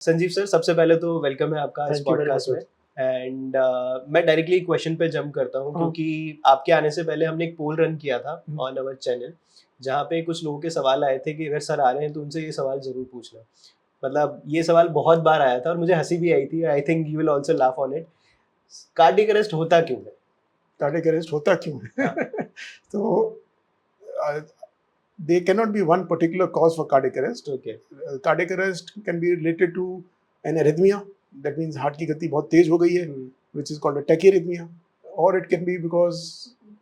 Sanjeev sir, सबसे पहले तो वेलकम है आपका इस thank you very podcast much में। सर। एंड मैं डायरेक्टली क्वेश्चन पे जंप करता हूँ हाँ। क्योंकि आपके आने से पहले हमने एक पोल रन किया था हम्म। ऑन अवर चैनल, जहाँ पे कुछ लोगों के सवाल आए थे कि अगर सर आ रहे हैं तो उनसे ये सवाल ज़रूर पूछना। मतलब ये सवाल बहुत बार आया था और मुझे हंसी भी आई थी। I think you will also laugh on it. Cardiac arrest होता क्यों है? कार्डियक अरेस्ट होता क्यों हाँ। है? तो there cannot be one particular cause for cardiac arrest. Okay. Cardiac arrest can be related to an arrhythmia, that means heart की गति बहुत तेज हो गई है, which is called a tachyarrhythmia, or it can be because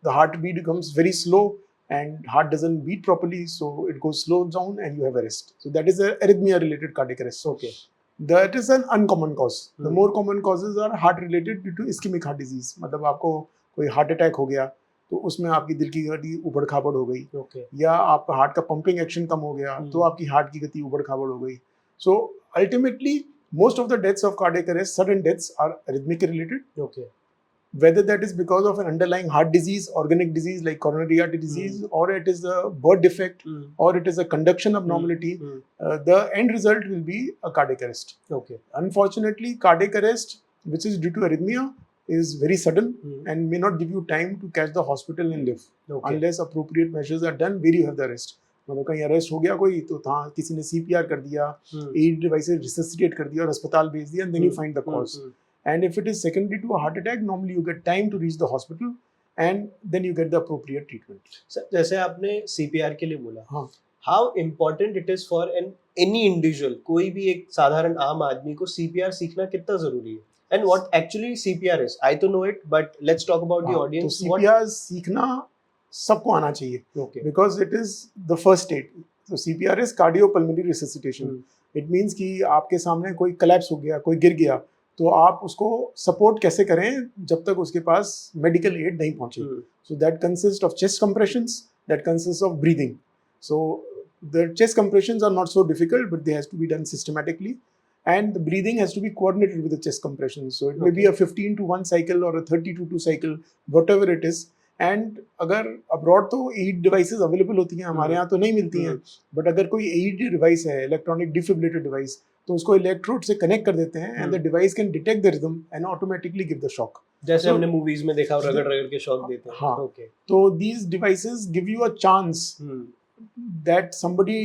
the heartbeat becomes very slow and heart doesn't beat properly, so it goes slow down and you have arrest. So that is a arrhythmia related cardiac arrest. Okay. That is an uncommon cause. The Hmm. more common causes are heart related due to ischemic heart disease. मतलब आपको कोई heart attack हो गया तो उसमें आपकी दिल की गति उबड़ खाबड़ हो गई, ओके। या आपका हार्ट का पंपिंग एक्शन कम हो गया तो आपकी हार्ट की गति उबड़ खाबड़ हो गई. So ultimately most of the deaths of cardiac arrest, sudden deaths, are arrhythmic related. Okay. Whether that is because of an underlying heart disease, organic disease like coronary artery disease, or it is a birth defect, or it is a conduction abnormality, the end result will be a cardiac arrest. Okay. Unfortunately, cardiac arrest, which is due to arrhythmia, is very sudden and may not give you time to catch the hospital and live unless appropriate measures are done where you have the arrest. मतलब कहीं arrest हो गया कोई तो था किसी ने CPR कर दिया, एड डिवाइसेस रिससिटेट कर दिया और अस्पताल भेज दिया, and then you find the cause. And if it is secondary to a heart attack, normally you get time to reach the hospital and then you get the appropriate treatment. Sir, जैसे आपने CPR के लिए बोला, हाँ. How important it is for any individual, कोई भी एक साधारण आम आदमी को सीपीआर सीखना कितना जरूरी है? And what actually CPR is? I तो know it, but let's talk about the तो ऑडियंस. सीपीआर सीखना सबको आना चाहिए, okay. Because it is the first stage. तो CPR is cardiopulmonary resuscitation. It means कि आपके सामने कोई कोलैप्स हो गया, कोई गिर गया, तो आप उसको सपोर्ट कैसे करें जब तक उसके पास मेडिकल एड नहीं पहुंचे. So that consist of chest compressions, that consist of breathing. So the chest compressions are not so difficult, but they has to be done systematically, and the breathing has to be coordinated with the chest compressions. So it may be a 15 to 1 cycle or a 30 to 2 cycle, whatever it is. And अगर abroad तो add devices available होती हैं, हमारे यहाँ तो नहीं मिलती हैं, बट अगर कोई एड डिवाइस है, इलेक्ट्रॉनिक डिफिब्रिलेटर डिवाइस, तो उसको इलेक्ट्रोड से कनेक्ट कर देते हैं and the device can detect the rhythm and automatically give the shock. जैसे हमने मूवीज में देखा, रगड़ रगड़ के शॉक देते हैं. हाँ. ओके. तो these devices give you a chance that somebody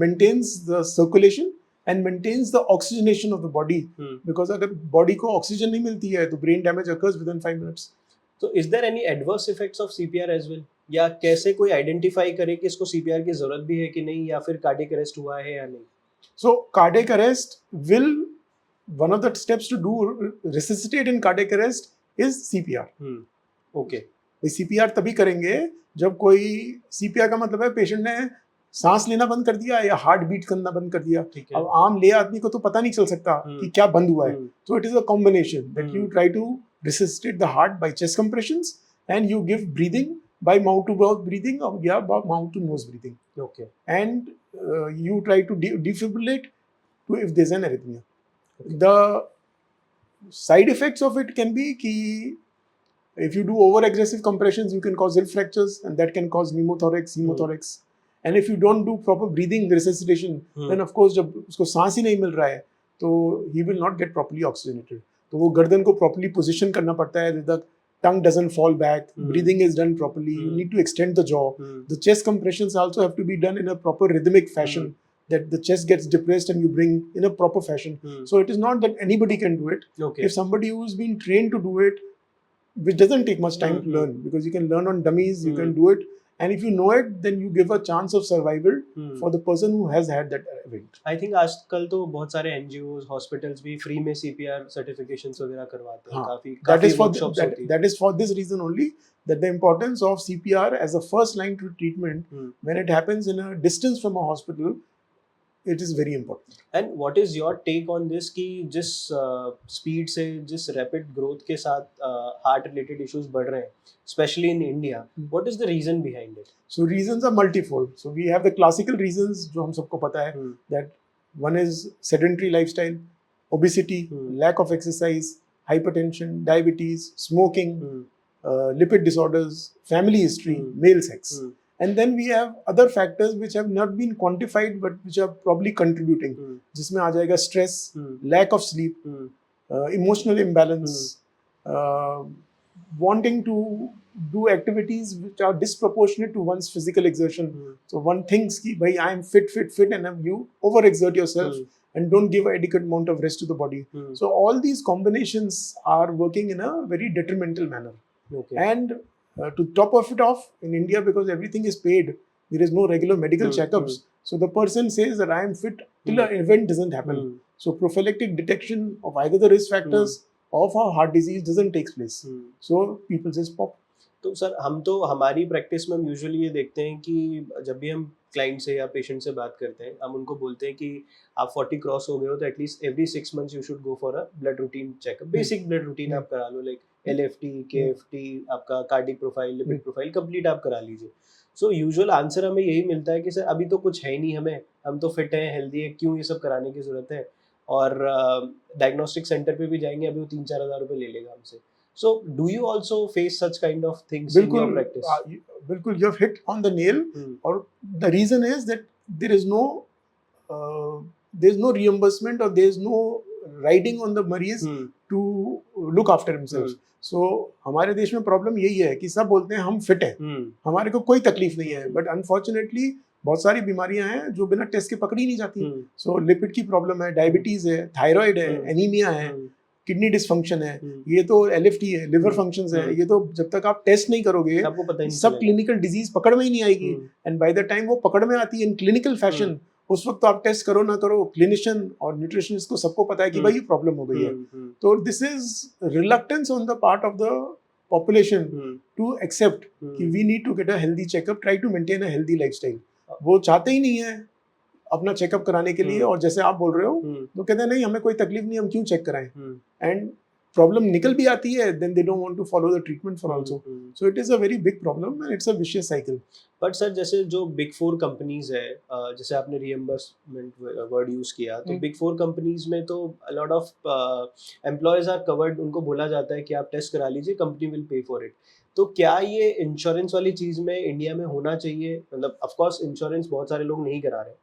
maintains the circulation and maintains the oxygenation of the body, because अगर body को oxygen नहीं मिलती है तो brain damage occurs within 5 minutes. So is there any adverse effects of CPR as well? या कैसे कोई identify करे कि इसको सीपीआर की जरूरत भी है कि नहीं, या फिर कार्डियक अरेस्ट हुआ है या नहीं? So cardiac arrest will, one of the steps to do resuscitate in cardiac arrest is CPR. Okay. CPR तभी करेंगे जब कोई, CPR का मतलब है पेशेंट ने सांस लेना बंद कर दिया या हार्ट बीट करना बंद कर दिया. अब आम ले आदमी को तो पता नहीं चल सकता कि क्या बंद हुआ है. So it is a combination that you try to resuscitate the heart by chest compressions and you give breathing by mouth to mouth breathing or mouth to nose breathing. Okay. And you try to defibrillate to if there's an arrhythmia. Okay. The side effects of it can be कि if you do over aggressive compressions, you can cause hip fractures and that can cause pneumothorax, hemothorax. And if you don't do proper breathing resuscitation, then of course जब उसको सांस ही नहीं मिल रहा है तो he will not get properly oxygenated. तो वो गर्दन को properly position करना पड़ता है, the tongue doesn't fall back, breathing is done properly, you need to extend the jaw. The chest compressions also have to be done in a proper rhythmic fashion, that the chest gets depressed and you bring in a proper fashion. So it is not that anybody can do it. Okay. If somebody who's been trained to do it, which doesn't take much time to learn, because you can learn on dummies, you can do it, and if you know it, then you give a chance of survival for the person who has had that event. I think आजकल तो बहुत सारे NGOs, hospitals भी free में CPR certifications वगैरह करवाते हैं. काफी वर्कशॉप्स होती हैं. That is for this reason only, that the importance of CPR as a first line to treatment when it happens in a distance from a hospital, it is very important. And what is your take on this कि जिस speed से, जिस rapid growth के साथ heart related issues बढ़ रहे हैं, especially in India, what is the reason behind it? So reasons are multifold. So we have the classical reasons जो हम सबको पता है, that one is sedentary lifestyle, obesity, lack of exercise, hypertension, diabetes, smoking, lipid disorders, family history, male sex. And then we have other factors which have not been quantified but which are probably contributing. जिसमें आ जाएगा stress, lack of sleep, emotional imbalance, wanting to do activities which are disproportionate to one's physical exertion. So one thinks कि भाई I am fit, and you overexert yourself and don't give adequate amount of rest to the body. So all these combinations are working in a very detrimental manner. Okay. And to top of it off, in India, because everything is paid, there is no regular medical checkups. So the person says that I am fit till an event doesn't happen. So prophylactic detection of either the risk factors of our heart disease doesn't take place. So people just pop. तो sir हम तो हमारी practice में हम usually ये देखते हैं कि जब भी हम क्लाइंट से या पेशेंट से बात करते हैं हम उनको बोलते हैं कि आप 40 क्रॉस हो गए हो तो at least every 6 months you should go for a blood routine checkup, basic blood routine आप करा लो, लाइक LFT, KFT, आपका cardiac profile, lipid profile complete आप करा लीजिए. सो यूजुअल आंसर हमें यही मिलता है कि सर अभी तो कुछ है ही नहीं, हमें हम तो फिट हैं, हेल्दी है, क्यों ये सब कराने की ज़रूरत है. और डायग्नोस्टिक सेंटर पे भी जाएंगे अभी वो 3-4 हज़ार रुपये ले लेगा हमसे. So do you also face such kind of things in your practice? बिल्कुल, you have hit on the nail. और the reason is that there is no reimbursement or there is no riding on the मरीज to look after himself. So हमारे देश में problem यही है कि सब बोलते हैं हम फिट हैं, हमारे को कोई तकलीफ नहीं है, बट अनफॉर्चुनेटली बहुत सारी बीमारियां हैं जो बिना टेस्ट के पकड़ी नहीं जाती. सो लिपिड की प्रॉब्लम है, डायबिटीज है, थायराइड है, एनीमिया है, किडनी डिसफंक्शन है, ये तो LFT है, लिवर फंक्शंस है, ये तो जब तक आप टेस्ट नहीं करोगे आपको पता ही नहीं सब क्लिनिकल डिजीज पकड़ में ही नहीं आएगी. एंड बाय द टाइम वो पकड़ में आती है इन क्लिनिकल फैशन, उस वक्त तो आप टेस्ट करो ना करो, क्लिनिशियन और न्यूट्रिशनिस्ट को सबको पता है कि भाई ये प्रॉब्लम हो गई है. तो this is reluctance on the part of the population to accept कि we need to get a healthy checkup, try to maintain a healthy lifestyle. वो चाहते ही नहीं है अपना चेकअप कराने के लिए, और जैसे आप बोल रहे हो तो कहते हैं नहीं हमें कोई तकलीफ नहीं, हम क्यों चेक कराएं. एंड प्रॉब्लम निकल भी आती है, then they don't want to follow the treatment for also. So it is a very big problem and it's a vicious cycle. But sir जैसे जो बिग 4 कंपनीज है, जैसे आपने रियम्बर्समेंट वर्ड यूज किया, तो बिग 4 कंपनीज में तो a lot of employees are covered, उनको बोला जाता है कि आप टेस्ट करा लीजिए, company will pay for it. तो क्या ये इंश्योरेंस वाली चीज में इंडिया में होना चाहिए? मतलब ऑफ कोर्स इंश्योरेंस बहुत सारे लोग नहीं करा रहे,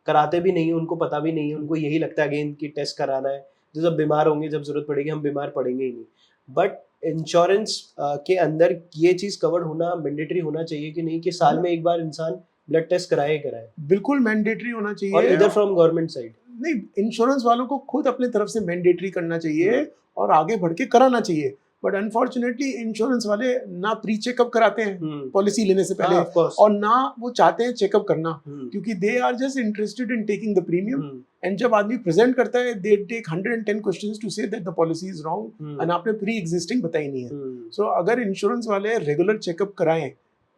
कराते भी नहीं, उनको पता भी नहीं है, उनको यही लगता है अगेन कि टेस्ट कराना है, तो जब बीमार होंगे, जब जरूरत पड़ेगी हम बीमार पड़ेंगे ही नहीं. बट इंश्योरेंस के अंदर ये चीज कवर्ड होना मैंडेटरी होना चाहिए कि नहीं, कि साल में एक बार इंसान ब्लड टेस्ट कराए कराए? बिल्कुल मैंडेटरी होना चाहिए, और इधर फ्रॉम गवर्नमेंट साइड नहीं, इंश्योरेंस वालों को खुद अपने तरफ से मैंडेटरी करना चाहिए और आगे बढ़ के कराना चाहिए. बट अनफॉर्चुनेटली इंश्योरेंस वाले ना प्री चेकअप कराते हैं पॉलिसी लेने से पहले, और ना वो चाहते हैं चेकअप करना, क्योंकि they are just interested in taking the premium. And जब आदमी प्रेजेंट करता है they take 110 questions to say that the policy is wrong and आपने प्री एग्जिस्टिंग बताई नहीं है. सो अगर इंश्योरेंस वाले रेगुलर चेकअप कराएं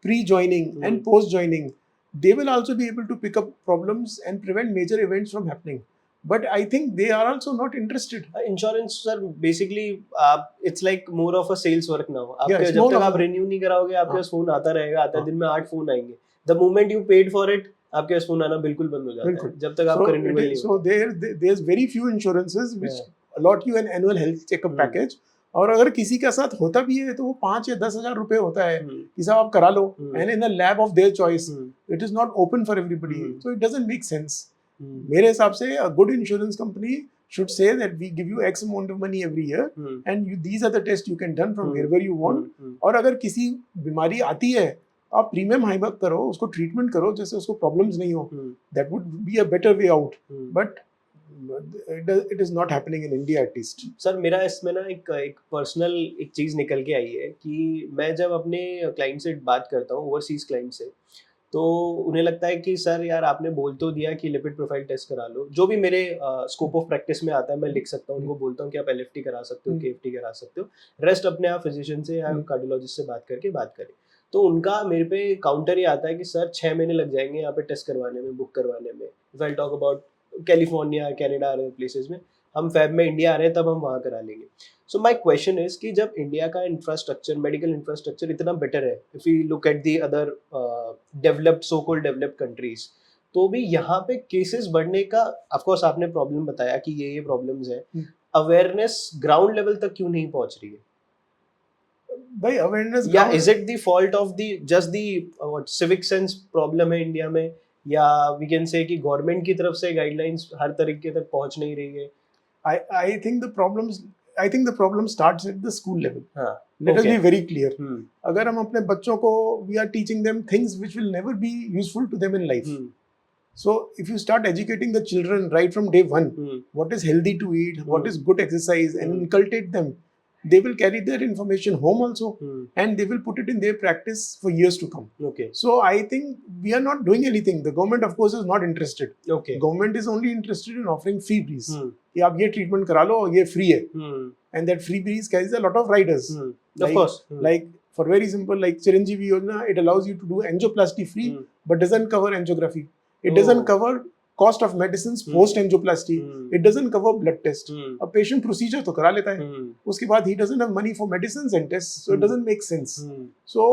pre joining and post joining, they will also be able to pick up problems and prevent major events from happening. But I think they are also not interested. Insurance sir basically it's like more of a sales work now. Yeah, जब तक आप renew नहीं कराओगे आपके पास phone आता रहेगा, आता दिन में 8 फोन आएंगे. The moment you paid for it, आपके पास फोन आना बिल्कुल बंद हो जाता है जब तक आपका रिन्यूअल नहीं हो. So there's very few insurances which allot you an annual health checkup package. और अगर किसी के साथ होता भी है तो वो 5 या 10 हजार रुपए होता है कि साहब आप करा लो, and in the lab of their choice, it is not open for everybody, so it doesn't make sense. मेरे हिसाब से a good insurance company should say that we give you X amount of money every year and these are the tests you can done from wherever you want. और अगर किसी बीमारी आती है आप प्रीमियम हाई मत करो, उसको ट्रीटमेंट करो जैसे उसको प्रॉब्लम्स नहीं हो. That would be a better way out, but it is not happening in India at least. Sir मेरा इसमें ना एक पर्सनल एक चीज़ निकल के आई है कि मैं जब अपने क्लाइंट से बात करता हूँ, ओवरसीज क्लाइंट से, तो उन्हें लगता है कि सर यार आपने बोल तो दिया कि लिपिड प्रोफाइल टेस्ट करा लो, जो भी मेरे स्कोप ऑफ प्रैक्टिस में आता है मैं लिख सकता हूँ, उनको बोलता हूँ कि आप LFT करा सकते हो, KFT करा सकते हो, रेस्ट अपने आप फिजिशियन से या कार्डियोलॉजिस्ट से बात करें. तो उनका मेरे पे काउंटर ये आता है कि सर 6 महीने लग जाएंगे यहाँ पे टेस्ट करवाने में, बुक करवाने में. If I talk about California, Canada places में, हम फेब में इंडिया आ रहे हैं तब हम वहाँ करा लेंगे. सो माय क्वेश्चन इज कि जब इंडिया का इंफ्रास्ट्रक्चर, मेडिकल इंफ्रास्ट्रक्चर इतना बेटर है, if you look at the other developed, so called developed countries, तो भी यहाँ पे केसेस बढ़ने का, ऑफ कोर्स आपने प्रॉब्लम बताया कि ये प्रॉब्लम्स है, अवेयरनेस ग्राउंड लेवल तक क्यों नहीं पहुँच रही है? भाई awareness या ground- is it the fault of the just the what civic sense problem है इंडिया में, या वी कैन से कि गवर्नमेंट की तरफ से गाइडलाइंस हर तरीके तक पहुंच नहीं रही है? I think the problem starts at the school level. हाँ, Let us okay. be very clear. हम्म, अगर हम अपने बच्चों को we are teaching them things which will never be useful to them in life. Hmm, So if you start educating the children right from day one, hmm, what is healthy to eat, what Hmm. is good exercise, and Hmm. inculcate them, they will carry that information home also, hmm, and they will put it in their practice for years to come. okay, So I think we are not doing anything. The government, of course, is not interested. okay. Government is only interested in offering freebies. हम्म, कि आप ये treatment करा लो और ये free है. हम्म, And that freebies carries a lot of riders. Hmm, of Like- course. Like for very simple, like Chiranjeevi Yojana, it allows you to do angioplasty free, hmm, but doesn't cover angiography. It Oh. doesn't cover cost of medicines Hmm. post angioplasty. Hmm, It doesn't cover blood test. Hmm, A patient procedure तो करा लेता है. हम्म, उसके बाद he doesn't have money for medicines and tests, so it Hmm. doesn't make sense. Hmm, So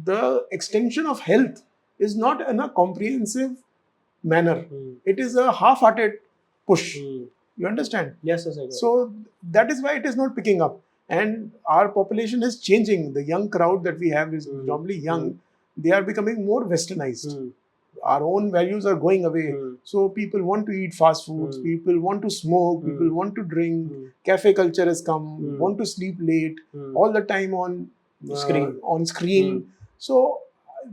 the extension of health is not in a comprehensive manner. Hmm, It is a half-hearted push. Hmm, You understand? yes, yes, I got it. So that is why it is not picking up. And our population is changing. The young crowd that we have is Hmm. normally young. Hmm. They are becoming more westernized. Hmm, Our own values are going away. Hmm, So people want to eat fast foods. Hmm. People want to smoke. People Hmm. want to drink. Hmm, Cafe culture has come. Hmm. Want to sleep late. Hmm, All the time on Screen. On screen. Hmm. So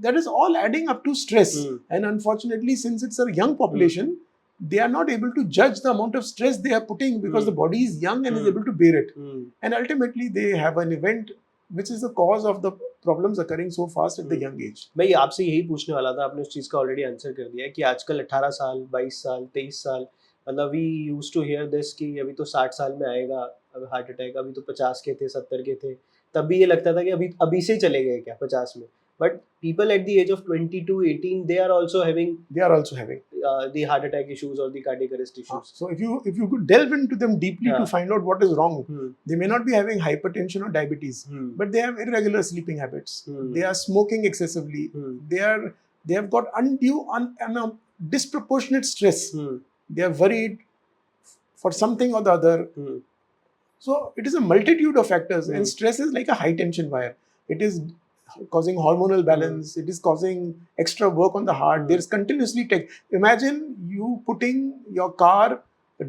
that is all adding up to stress. Hmm. And unfortunately, since it's a young population, they are not able to judge the amount of stress they are putting because Hmm. the body is young and is Hmm. able to bear it. Hmm, And ultimately, they have an event which is the cause of the problems occurring so fast at the Hmm. young age. मैं आपसे यही पूछने वाला था, आपने उस चीज़ का already answer कर दिया है कि आजकल 18 साल, 22 साल, 23 साल, मतलब we used to hear this कि अभी तो 60 साल में आएगा अब हार्ट अटैक, अभी तो 50 के थे, 70 के थे, तब भी ये लगता था कि अभी अभी से चले गए क्या 50 में, but people at the age of 22, 18 they are also having They are also having. the heart attack issues or the cardiac arrest issues. So if you could delve into them deeply Yeah. to find out what is wrong, Hmm, they may not be having hypertension or diabetes, hmm, but they have irregular sleeping habits. Hmm. They are smoking excessively. hmm, They have got undue disproportionate stress. hmm, They are worried for something or the other. hmm, So it is a multitude of factors, Hmm. and stress is like a high tension wire. It is causing hormonal balance. It is causing extra work on the heart. Hmm. There is continuously imagine you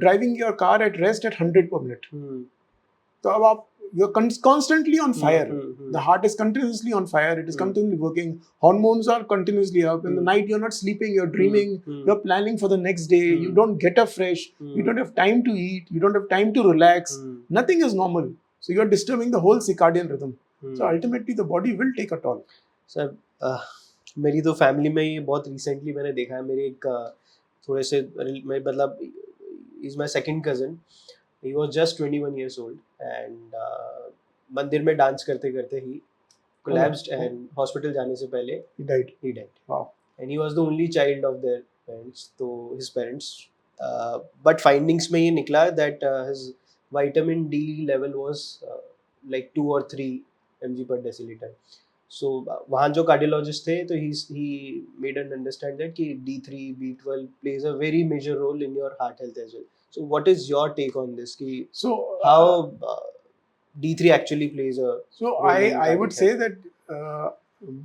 driving your car at rest at 100 per minute. hmm, So you're constantly on fire. hmm, hmm, The heart is continuously on fire. It is Hmm. continually working. Hormones are continuously up. In the Hmm. night, you're not sleeping. You're dreaming. hmm, You're planning for the next day. Hmm. You don't get up fresh. hmm, You don't have time to eat. You don't have time to relax. hmm, Nothing is normal. So you're disturbing the whole circadian rhythm. hmm. So ultimately, the body will take a toll. Sir मेरी तो family में ये बहुत recently मैंने देखा है, मेरे एक थोड़े से मैं मतलब is my second cousin, he was just 21 years old and मंदिर में डांस करते करते ही कोलैप्स्ड Oh. एंड हॉस्पिटल जाने से पहले He died. he died. Wow. And he was the only child of their parents. तो his parents, but findings में ये निकला that his vitamin D level was like 2 or 3 mg per deciliter. So वहाँ जो cardiologist थे तो he made an understand that कि D3, B12 plays a very major role in your heart health as well. So what is your take on this? कि So how D3 actually plays a So role in I would cardiac say that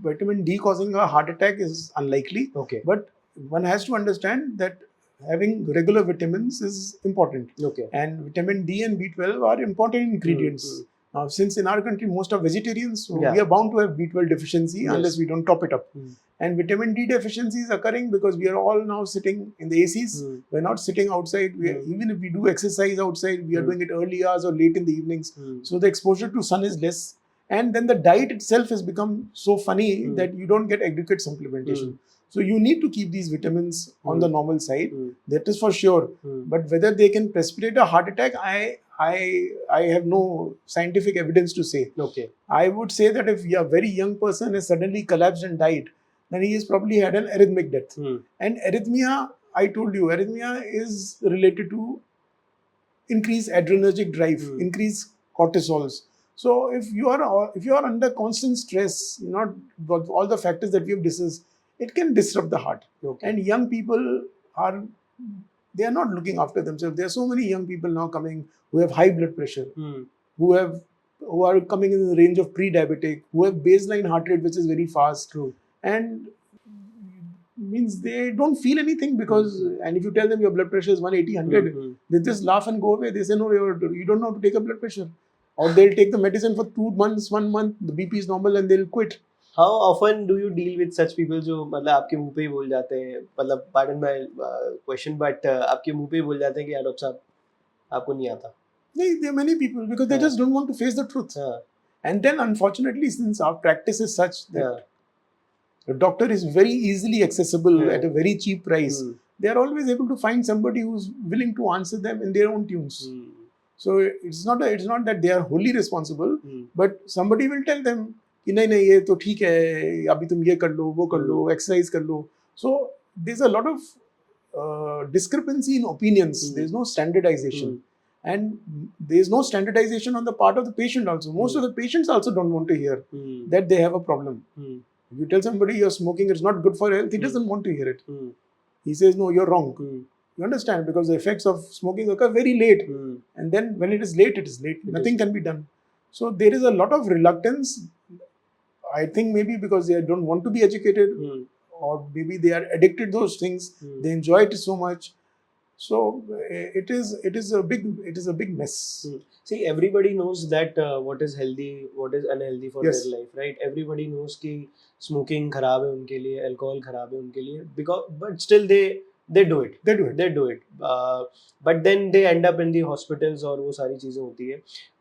vitamin D causing a heart attack is unlikely, okay, but one has to understand that having regular vitamins is important, okay, and vitamin D and B12 are important ingredients. Hmm, Now, since in our country most are vegetarians, so Yeah. we are bound to have B12 deficiency Yes. unless we don't top it up. Hmm. And vitamin D deficiency is occurring because we are all now sitting in the ACs. Hmm. We're not sitting outside. Even if we do exercise outside, we are Hmm. doing it early hours or late in the evenings. Hmm. So the exposure to sun is less. And then the diet itself has become so funny Hmm. that you don't get adequate supplementation. Hmm. So you need to keep these vitamins on Hmm. the normal side. Hmm. That is for sure. Hmm. But whether they can precipitate a heart attack, I have no scientific evidence to say. Okay. I would say that if a very young person has suddenly collapsed and died, then he has probably had an arrhythmic death. Hmm. And arrhythmia, I told you, arrhythmia is related to increased adrenergic drive, Hmm. increased cortisols. So if you are under constant stress, not got all the factors that we have discussed, it can disrupt the heart. Okay. And young people they are not looking after themselves. There are so many young people now coming who have high blood pressure, Hmm. who have who are coming in the range of pre-diabetic, who have baseline heart rate which is very fast, True. and means they don't feel anything because, and if you tell them your blood pressure is 180, 100, Mhm. they just laugh and go away. They say, no, you don't know how to take a blood pressure. Or they'll take the medicine for 2 months, 1 month, the BP is normal and they'll quit. How often do you deal with such people जो मतलब आपके मुंह पे ही बोल जाते हैं, मतलब pardon my question, but आपके मुंह पे ही बोल जाते हैं कि यार डॉक्टर साहब आपको नहीं आता. There are many people because they Yeah. just don't want to face the truth. हाँ, And then unfortunately, since our practice is such that हाँ. the doctor is very easily accessible Yeah. at a very cheap price, Hmm. they are always able to find somebody who's willing to answer them in their own tunes. Hmm. So it's not that they are wholly responsible, Hmm. but somebody will tell them कि नहीं नहीं ये तो ठीक है, अभी तुम ये कर लो, वो कर लो, exercise कर लो. So there's a lot of discrepancy in opinions. Hmm. There's no standardization. And there's no standardization on the part of the patient also. Most of the patients also don't want to hear Hmm. that they have a problem. Hmm. If you tell somebody you're smoking, it's not good for health, he Hmm. doesn't want to hear it. Hmm. He says, no, you're wrong. Hmm. You understand? Because the effects of smoking occur very late. Hmm. And then when it is late, it is late. It Nothing can be done. So there is a lot of reluctance. I think maybe because they don't want to be educated, Hmm. or maybe they are addicted to those things. Hmm. They enjoy it so much. So it is a big mess. Hmm. See, everybody knows that what is healthy, what is unhealthy for Yes. their life, right? Everybody knows कि smoking खराब है उनके लिए, alcohol खराब है उनके लिए, because but still they do it. They do it. They do it. But then they end up in the hospitals और वो सारी चीज़ें होती है.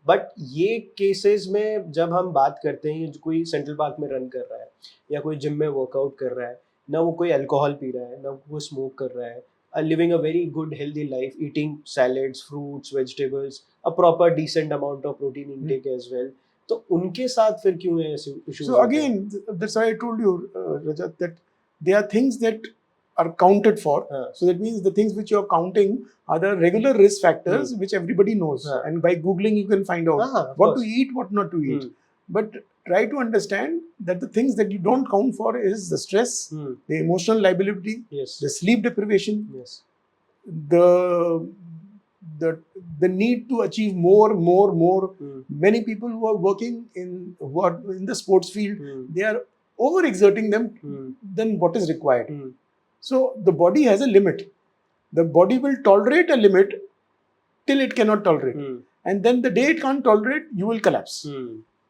But ये cases में जब हम बात करते हैं, कोई सेंट्रल पार्क में रन कर रहा है या कोई जिम में वर्कआउट कर रहा है, ना वो कोई अल्कोहल पी रहा है, ना वो स्मोक कर रहा है, living a very good healthy life, eating salads, fruits, vegetables, a proper decent amount of protein intake as well. तो उनके साथ फिर क्यों है ऐसे issues So होते हैं? again, that's why I told you, Rajat, that there are things that are counted for. हाँ. So that means the things which you are counting are the regular risk factors which everybody knows. हाँ. And by Googling, you can find out हाँ, of what course. to eat, what not to eat. Hmm. But try to understand that the things that you don't count for is the stress, Hmm. the emotional liability, Yes. the sleep deprivation, Yes. the need to achieve more. Hmm. Many people who are working who are in the sports field, Hmm. they are overexerting them Hmm. than what is required. Hmm. So the body has a limit. The body will tolerate a limit till it cannot tolerate. Hmm. And then the day it can't tolerate, you will collapse. Hmm.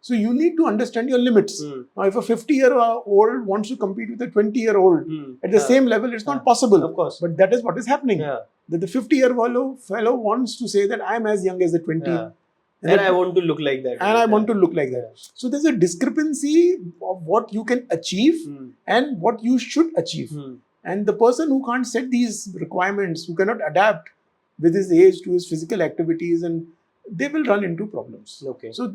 So you need to understand your limits. Hmm. Now, if a 50-year-old wants to compete with a 20-year-old Hmm. at the हाँ. same level, it's not हाँ. possible. Of course. But that is what is happening. Yeah. That the 50-year-old fellow wants to say that I am as young as the 20. Yeah. And And that- I want to look like that. and I want to look like that. Yeah. So there's a discrepancy of what you can achieve Hmm. and what you should achieve. Hmm. And the person who can't set these requirements, who cannot adapt with his age to his physical activities, and they will run into problems. Okay. So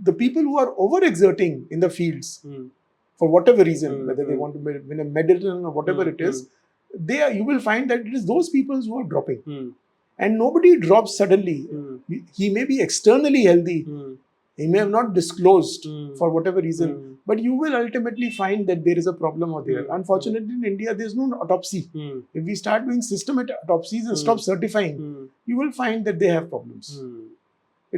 the people who are overexerting in the fields Hmm. for whatever reason, Hmm, whether they hmm. want to win a medal or whatever Hmm, it is, you will find that it is those people who are dropping. Hmm. And nobody drops suddenly. Hmm. He may be externally healthy. Hmm. He may have not disclosed Hmm. for whatever reason, Hmm. but you will ultimately find that there is a problem over there. Hmm. Unfortunately, in India, there's no autopsy. Hmm. If we start doing systematic autopsies and Hmm. stop certifying, Hmm. you will find that they have problems. Hmm.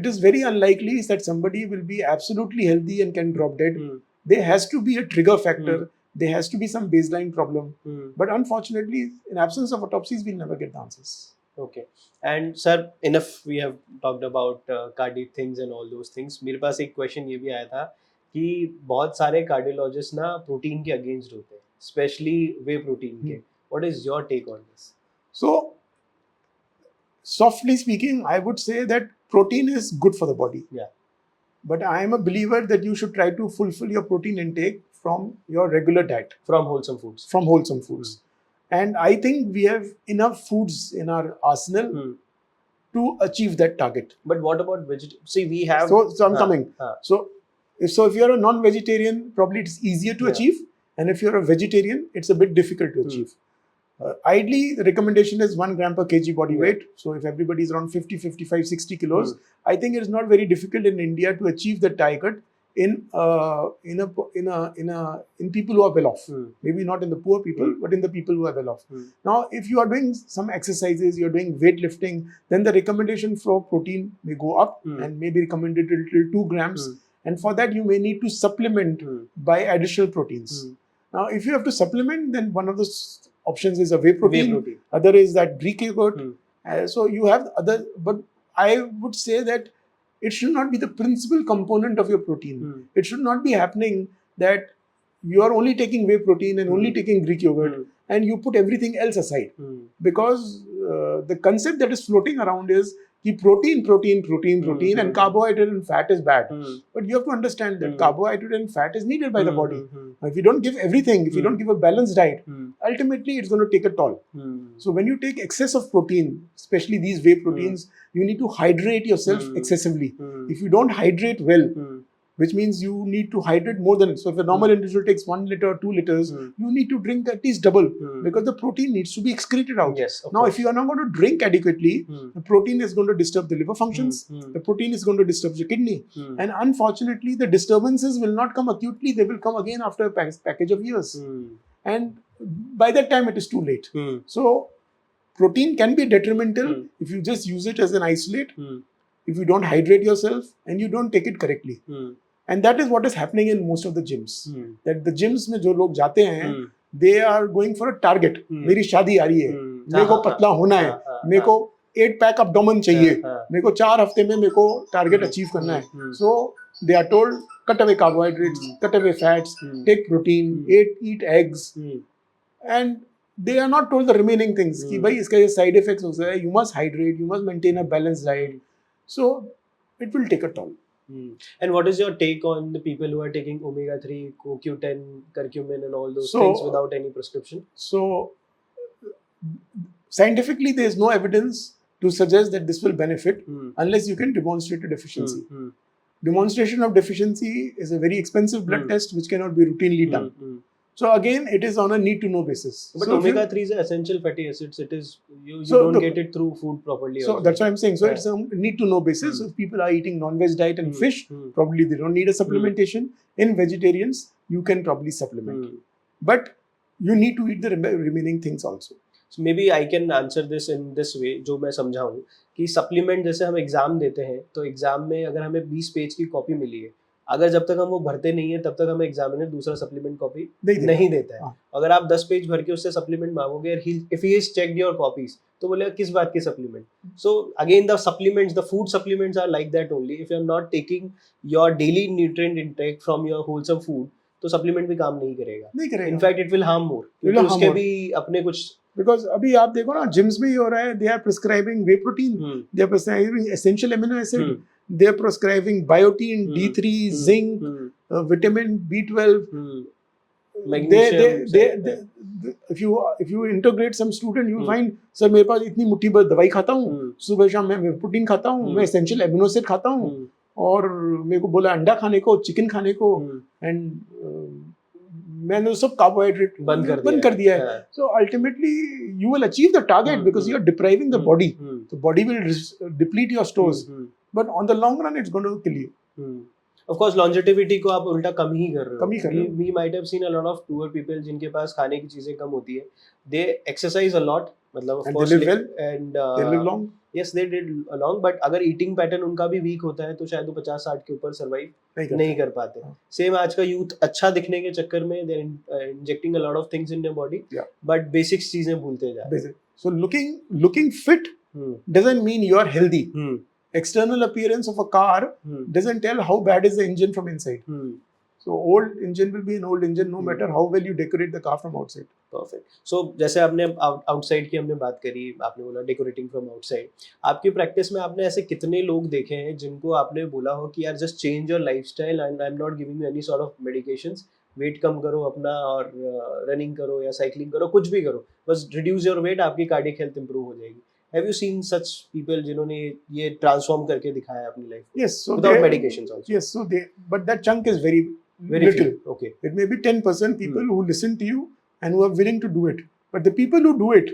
It is very unlikely that somebody will be absolutely healthy and can drop dead. Hmm. There has to be a trigger factor. There has to be some baseline problem. Hmm. But unfortunately, in absence of autopsies, we'll never get the answers. Okay. And sir, enough we have talked about cardiac things and all those things. मेरे पास एक question ये भी आया था कि बहुत सारे cardiologist ना प्रोटीन के अगेंस्ट होते हैं, स्पेशली वे प्रोटीन के. What is your take on this? So, softly speaking, I would say that protein is good for the body. Yeah. But I am a believer that you should try to fulfill your protein intake from your regular diet, From wholesome foods. from wholesome foods. And I think we have enough foods in our arsenal Hmm. to achieve that target. But what about vegetarian? See, we have. So I'm हाँ, coming. हाँ. So if you're a non-vegetarian, probably it's easier to Yeah. achieve. And if you're a vegetarian, it's a bit difficult to achieve. Ideally, the recommendation is 1 gram per kg body Yeah. weight. So if everybody is around 50, 55, 60 kilos, I think it is not very difficult in India to achieve the target in people who are well off. Maybe not in the poor people, but in the people who are well off. Now, if you are doing some exercises, you're doing weightlifting, then the recommendation for protein may go up and may be recommended till 2 grams. And for that, you may need to supplement by additional proteins. Now, if you have to supplement, then one of the options is a whey protein. Other is that Greek yogurt. So you have other, but I would say that it should not be the principal component of your protein. It should not be happening that you are only taking whey protein and only taking Greek yogurt and you put everything else aside. Because the concept that is floating around is that protein and carbohydrate and fat is bad. But you have to understand that carbohydrate and fat is needed by the body. If you don't give everything, if you don't give a balanced diet, ultimately it's going to take a toll. So when you take excess of protein, especially these whey proteins, you need to hydrate yourself excessively. If you don't hydrate well, which means you need to hydrate more than, so if a normal individual takes 1 liter or 2 liters, you need to drink at least double because the protein needs to be excreted out. Now, if you are not going to drink adequately, the protein is going to disturb the liver functions, the protein is going to disturb the kidney, and unfortunately, the disturbances will not come acutely, they will come again after a package of years. And by that time, it is too late. So, protein can be detrimental if you just use it as an isolate, if you don't hydrate yourself and you don't take it correctly. And that is what is happening in most of the gyms. That the gyms में जो लोग जाते हैं, they are going for a target. मेरी शादी आ रही है, मेरे को पतला होना है, मेरे को 8 pack abdomen चाहिए, मेरे को 4 हफ्ते में मेरे को target achieve करना है. So they are told cut away carbohydrates, cut away fats, take protein, eat eggs, and they are not told the remaining things. कि भाई इसका ये side effects होता है. You must hydrate, you must maintain a balanced diet. So it will take a toll. And what is your take on the people who are taking omega-3, CoQ10, curcumin and all those things without any prescription? So scientifically there is no evidence to suggest that this will benefit unless you can demonstrate a deficiency. Demonstration of deficiency is a very expensive blood test which cannot be routinely done. So again, it is on a need-to-know basis. But omega-3 is essential fatty acids. It is you don't get it through food properly. So that's what I'm saying. So it's a need-to-know basis. So if people are eating non-veg diet and fish, probably they don't need a supplementation. In vegetarians, you can probably supplement. But you need to eat the remaining things also. So maybe I can answer this in this way. जो मैं समझाऊँ कि supplement जैसे हम exam देते हैं तो exam में अगर हमें 20 पेज की कॉपी मिली है, अगर जब तक हम वो भरते नहीं है तब तक हमें एग्जामिनर दूसरा सप्लीमेंट कॉपी नहीं देता है. अगर आप 10 पेज भर के उससे सप्लीमेंट मांगोगे, if he has checked your copies, तो बोलेगा किस बात की supplement. So again the supplements, the food supplements are like that only. If you are not taking your daily nutrient intake from your wholesome food, तो supplement भी काम नहीं करेगा. In fact it will harm more, क्योंकि उसके भी अपने कुछ, बिकॉज अभी आप देखो ना जिम्स में ही हो रहा है. They are prescribing whey protein, they are prescribing essential amino acid, they are prescribing biotin, D3, zinc, vitamin B12. Magnesium. If you integrate some student, you find sir मेरे पास इतनी मुट्ठी भर दवाई खाता हूँ, सुबह शाम मैं प्रोटीन खाता हूँ, मैं एसेंशियल एमिनो एसिड खाता हूँ, और मेरे को बोला अंडा खाने को, चिकन खाने को, एंड मैंने सब कार्बोहाइड्रेट बंद कर दिया है. So ultimately you will achieve the target because you are depriving the body. The body will deplete your stores. But on the long run, it's going to kill you. Of course, longevity को आप उल्टा कम ही कर रहे हो. We might have seen a lot of poor people जिनके पास खाने की चीजें कम होती है. They exercise a lot, मतलब of course, they live well, and they live long. Yes, they did long, but अगर eating pattern उनका भी weak होता है तो शायद वो 50-60 के ऊपर survive नहीं कर पाते. Same आज का youth अच्छा दिखने के चक्कर में they are injecting a lot of things in their body, but basic चीजें भूलते जा रहे हैं. So looking fit doesn't mean you are healthy. External appearance of a car doesn't tell how bad is the engine from inside. So old engine will be an old engine no matter how well you decorate the car from outside. Perfect. So जैसे आपने outside की हमने बात करी, आपने बोला decorating from outside. आपकी practice में आपने ऐसे कितने लोग देखे हैं जिनको आपने बोला हो कि यार just change your lifestyle and I'm not giving you any sort of medications. Weight कम करो अपना और रनिंग करो या साइकिलिंग करो, कुछ भी करो, बस रिड्यूस योर वेट, आपकी कार्डियक हेल्थ इंप्रूव हो जाएगी. Have you seen such people जिन्होंने ये ट्रांसफॉर्म करके दिखाया अपनी life? Yes, so without medications also. Yes, so but that chunk is very little. Few. Okay. It may be 10% people who listen to you and who are willing to do it. But the people who do it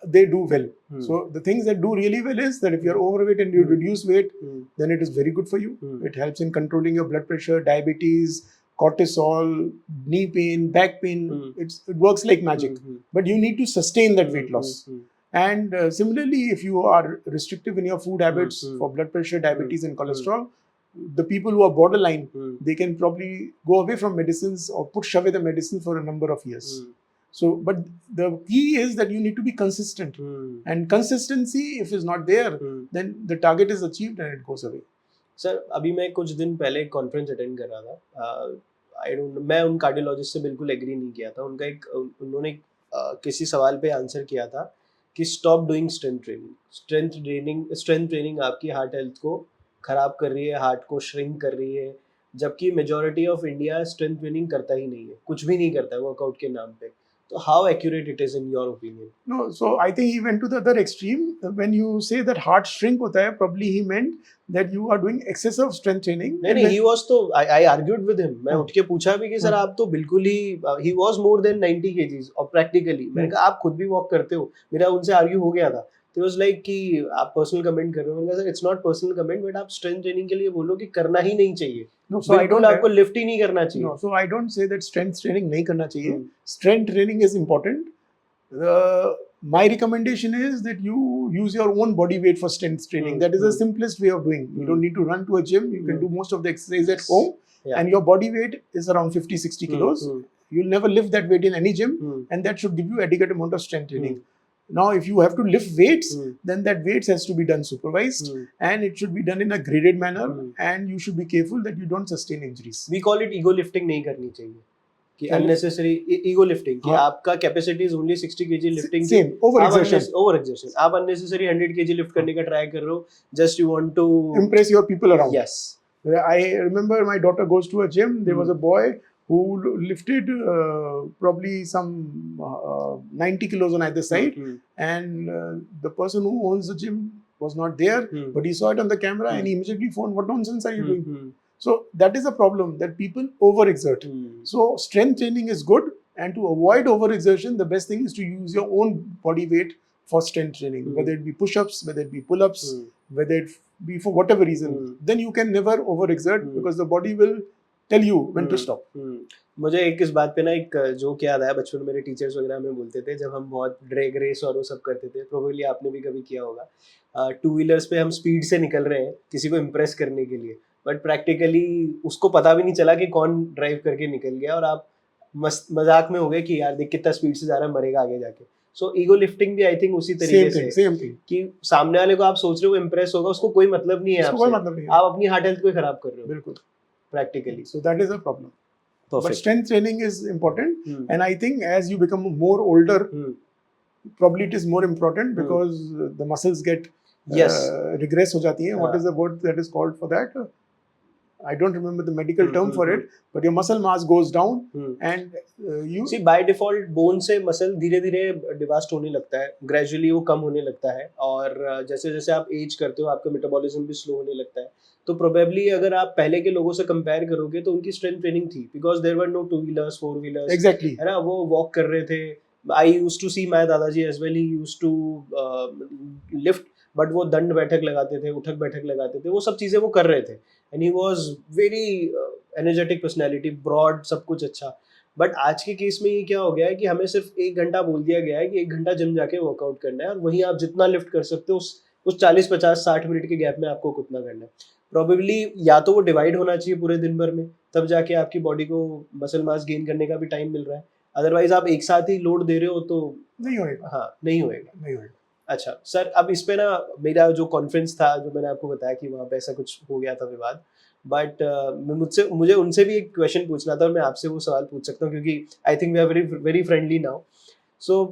they do well. Hmm. So the things that do really well is that if you're overweight and you reduce weight, then it is very good for you. It helps in controlling your blood pressure, diabetes, cortisol, knee pain, back pain. It works like magic. But you need to sustain that weight loss. And similarly, if you are restrictive in your food habits for blood pressure, diabetes and cholesterol, the people who are borderline, they can probably go away from medicines or push away the medicine for a number of years. So, but the key is that you need to be consistent. And consistency, if is not there, then the target is achieved and it goes away. Sir अभी मैं कुछ दिन पहले एक conference attend कर रहा था. I don't, मैं उन कार्डियोलॉजिस्ट से बिल्कुल एग्री नहीं किया था. उन्होंने किसी सवाल पे आंसर किया था कि stop doing strength training. Strength training आपकी हार्ट हेल्थ को खराब कर रही है, हार्ट को श्रिंक कर रही है, जबकि majority of India strength training करता ही नहीं है, कुछ भी नहीं करता है वर्कआउट के नाम पे. So how accurate it is in your opinion? No, so I think he went to the other extreme. When you say that heart shrink hota hai, probably he meant that you are doing excessive strength training. नहीं, he was तो I argued with him. मैं उठ के पूछा भी कि sir आप तो बिल्कुल ही he was more than 90 kgs और practically मैंने कहा आप खुद भी वॉक करते हो. मेरा उनसे आर्ग्यू हो गया था. तो वाज लाइक कि आप पर्सनल कमेंट कर रहे हो. मैंने कहा sir it's not personal comment, but आप स्ट्रेंथ ट्रेनिंग के लिए बोलो कि करना ही नहीं चाहिए. No, so I don't. आपको लिफ्ट ही नहीं करना चाहिए. No, so I don't say that strength training नहीं करना चाहिए. Strength training is important. My recommendation is that you use your own body weight for strength training. That is the simplest way of doing. You don't need to run to a gym. You can do most of the exercise at home. And your body weight is around 50-60 kilos. You'll never lift that weight in any gym, and that should give you adequate amount of strength training. Now, if you have to lift weights, then that weights has to be done supervised, and it should be done in a graded manner, and you should be careful that you don't sustain injuries. We call it ego lifting. नहीं करनी चाहिए कि unnecessary ego lifting कि आपका capacity is only 60 kg lifting. Same over exertion. आप unnecessary 100 kg lift करने का try कर रहे हो. Just you want to impress your people around. Yes. I remember my daughter goes to a gym. There was a boy who lifted probably some 90 kilos on either side, and the person who owns the gym was not there, but he saw it on the camera and he immediately phoned, what nonsense are you doing? So that is a problem, that people overexert. So strength training is good, and to avoid overexertion, the best thing is to use your own body weight for strength training, whether it be push-ups, whether it be pull-ups, whether it be for whatever reason. Then you can never overexert, because the body will tell you when to stop. मुझे एक इस बात पे ना एक joke याद आया. बचपन में मेरे टीचर्स वगैरह में बोलते थे, जब हम बहुत ड्रैग रेस और वो सब करते थे, प्रोबेबली आपने भी कभी किया होगा, 2 व्हीलर्स पे हम स्पीड से निकल रहे हैं किसी को इम्प्रेस करने के लिए, बट प्रैक्टिकली उसको पता भी नहीं चला कि कौन ड्राइव करके निकल गया, और आप मजाक में हो गए कि यार देख कितना स्पीड से जा रहा है, मरेगा आगे जाके. सो ईगो लिफ्टिंग भी आई थिंक उसी तरीके से same thing. कि सामने वाले को आप सोच रहे हो इम्प्रेस होगा, उसको कोई मतलब नहीं है आपसे, कोई मतलब नहीं है. आप अपनी हार्ट हेल्थ को खराब कर रहे हो. बिल्कुल. Practically. So that is a problem. Perfect. But strength training is important, and I think as you become more older, probably it is more important, because the muscles get regress ho jati hai. What is the word that is called for that? I don't remember the medical term for it, but your muscle mass goes down, and you see by default bone से muscle धीरे धीरे डिवास्ट होने लगता है, gradually वो कम होने लगता है, और जैसे जैसे आप एज करते हो आपका मेटाबॉलिज्म भी स्लो होने लगता है. तो प्रोबेबली अगर आप पहले के लोगों से कंपेयर करोगे तो उनकी स्ट्रेंथ ट्रेनिंग थी, because there were no 2 wheelers 4 wheelers. Exactly. है ना, वो वॉक कर रहे थे. I used to see my दादाजी as well, he used to lift, but वो दंड बैठक लगाते थे, उठक बैठक लगाते थे, वो सब चीज़ें वो कर रहे थे. And he was very energetic personality, broad, सब कुछ अच्छा. बट आज के केस में ये क्या हो गया है कि हमें सिर्फ 1 घंटा बोल दिया गया है कि 1 घंटा जिम जाके वर्कआउट करना है, और वहीं आप जितना लिफ्ट कर सकते हो उस 40, 50, 60 मिनट के गैप में आपको कितना करना है. प्रोबेबली या तो वो डिवाइड होना चाहिए पूरे दिन भर में, तब जाके आपकी बॉडी को मसल मास गेन करने का भी टाइम मिल रहा है. अदरवाइज आप एक साथ ही लोड दे रहे हो तो नहीं होएगा. हाँ, नहीं होएगा. अच्छा सर, अब इस पे ना मेरा जो कॉन्फ्रेंस था, जो मैंने आपको बताया कि वहाँ पे ऐसा कुछ हो गया था विवाद, बट मुझे उनसे भी एक क्वेश्चन पूछना था, और मैं आपसे वो सवाल पूछ सकता हूँ क्योंकि I think we are very very friendly now. So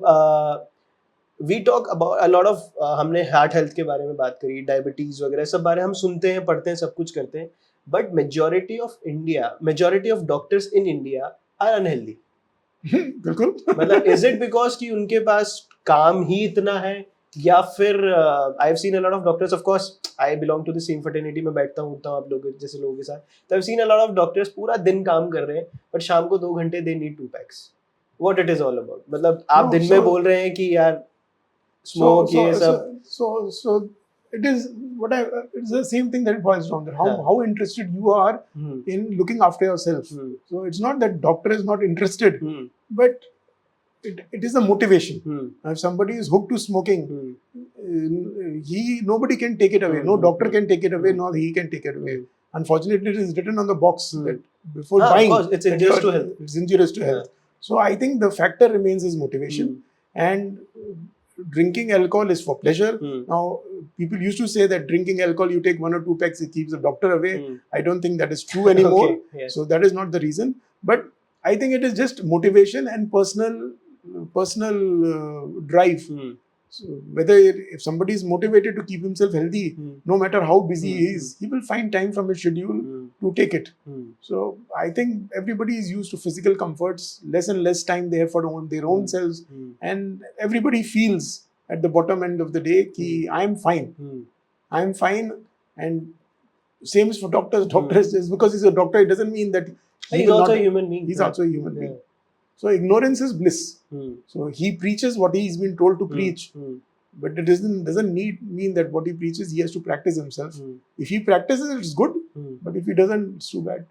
we talk about a lot of, हमने हार्ट हेल्थ के बारे में बात करी, डायबिटीज वगैरह सब बारे हम सुनते हैं, पढ़ते हैं, सब कुछ करते हैं, but majority of doctors in India are unhealthy. बिल्कुल. मतलब इज इट बिकॉज कि उनके पास काम ही इतना है, या फिर I have seen a lot of doctors, of course I belong to the same fraternity में बैठता हूँ, उठता हूँ आप लोग जैसे लोगों के साथ, तो आई have seen a lot of doctors पूरा दिन काम कर रहे हैं, बट शाम को 2 घंटे they need 2 PACS. What it is all about? मतलब आप दिन में बोल रहे हैं कि यार स्मोक ये सब. So it is it's the same thing that it boils down to हाँ. how interested you are Hmm. in looking after yourself. Hmm. So it's not that doctor is not interested, Hmm. but it is a motivation. Hmm. If somebody is hooked to smoking, Hmm. nobody can take it away. No doctor can take it away, Hmm. nor he can take it away. Hmm. Unfortunately, it is written on the box Hmm. that before Of buying, course, it's that injurious you to are- health. it's injurious to Yeah. health. So I think the factor remains is motivation. And drinking alcohol is for pleasure. Hmm. Now, people used to say that drinking alcohol, you take 1 or 2 packs, it keeps the doctor away. Hmm. I don't think that is true anymore. Okay, yes. So that is not the reason. But I think it is just motivation and personal drive. Hmm. So whether if somebody is motivated to keep himself healthy, Hmm. no matter how busy Hmm. he is, he will find time from his schedule Hmm. to take it. Hmm. So I think everybody is used to physical comforts, less and less time they have for their own Hmm. selves, Hmm. and everybody feels at the bottom end of the day ki I'm fine. Hmm. I'm fine. And same is for doctors. Doctors, just because he's a doctor, it doesn't mean that he He's will also not, a human being. he's also a human Yeah. being. So ignorance is bliss. Hmm. So he preaches what he's been told to Hmm. preach, Hmm. but it doesn't mean that what he preaches he has to practice himself. Hmm. If he practices, it's good, Hmm. but if he doesn't, it's too bad.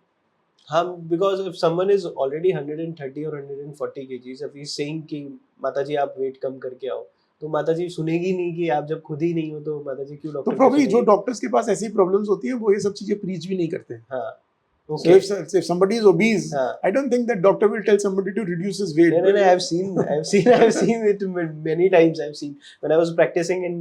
Because if someone is already 130 or 140 kgs, if he's saying कि माताजी आप wait कम करके आओ, तो माताजी सुनेगी नहीं कि आप जब खुद ही नहीं हो तो माताजी क्यों तो डॉक्टर प्रॉब्ली जो डॉक्टर्स के पास ऐसी प्रॉब्लम्स होती हैं वो ये सब चीजें प्रीच भी नहीं करते. हाँ. So Okay. if somebody is obese, हाँ. I don't think that doctor will tell somebody to reduce his weight. No, I've seen it many times. I've seen when I was practicing in